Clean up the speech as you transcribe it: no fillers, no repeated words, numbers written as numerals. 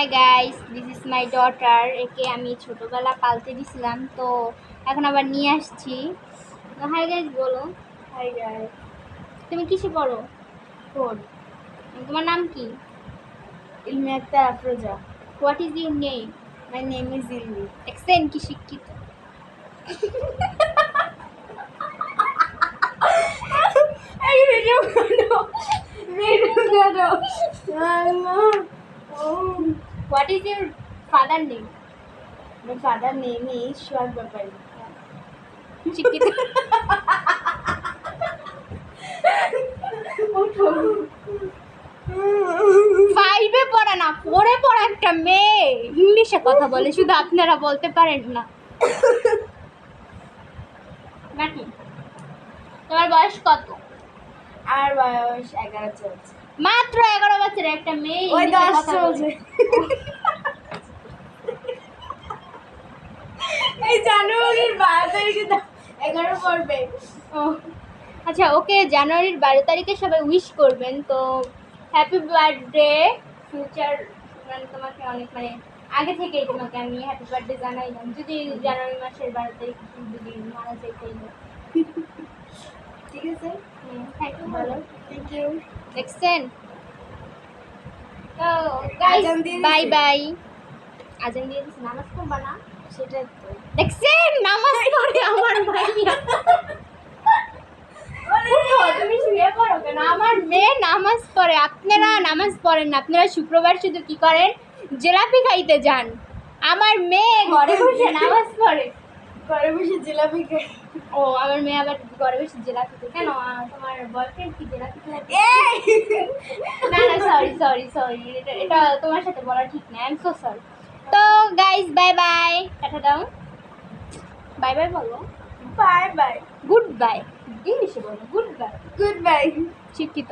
Hi guys, this is my daughter. একে আমি ছোটোবেলা পালতে দিছিলাম, তো এখন আবার নিয়ে আসছি। তো হাই গাইস বলো। Hi guys. তুমি কিসে পড়ো? ফোর। তোমার নাম কি? Ilmi Akter Afroza. What is your name? My name is Ilmi. Accent কি শিক্ষিত? এই ভিডিও করো, ভিডিও করো। আল্লাহ। What is your father name? My father name is Shwag Bapai. শিক্ষিত? ফাইভে পড়ে না, ফোরে পড়া একটা মেয়ে ইংলিশে কথা বলে, শুধু আপনারা বলতে পারেন না নাকি? তোমার বয়স কত? আর বয়স 11 চলছে। মাত্র 11 বছরের একটা মেয়ে ওই ইংলিশে 10 কথা বলে। চলছে। এই জানুয়ারির 12 তারিখে 11 পড়বে। ও আচ্ছা, ওকে জানুয়ারির 12 তারিখে সবাই উইশ করবেন। তো হ্যাপি বার্থডে ফিউচার, মানে তোমাকে অনেক, মানে আগে থেকেই তোমাকে আমি হ্যাপি বার্থডে জানাইলাম। যদি জানুয়ারি মাসের 12 তারিখ যদি মারা যায় তাইলে ঠিক আছে, থ্যাংক ইউ। ভালো, থ্যাংক ইউ। দেখছেন? তো গাইস, আজান দিয়ে বাই দিছে। বাই। আজান দিয়ে দিছে, নামাজ পড়বা না? সেটা তো দেখছেন, নামাজ পড়ে আমার ভাইয়া। উঠো, তুমি শুয়ে পড়ো কেন? আমার মেয়ে নামাজ পড়ে, আপনারা নামাজ পড়েন না। আপনারা শুক্রবার শুধু কি করেন? জিলাপি খাইতে যান। আমার মেয়ে ঘরে বসে নামাজ পড়ে। ঘরে বসে জিলাপি খাই। ও, আমার মেয়ে আবার ঘরে বসে জিলাপি খায় কেন? তোমার বয়ফ্রেন্ড কি জিলাপি খায়? এই না না, সরি সরি সরি, এটা তোমার সাথে বলা ঠিক না। I am so sorry. তো গাইস, বাই বাই। টাটা দাও, বাই বাই বলো। Bye bye. গুড বাই, ইংলিশে বলো গুড বাই। Good bye. শিক্ষিত।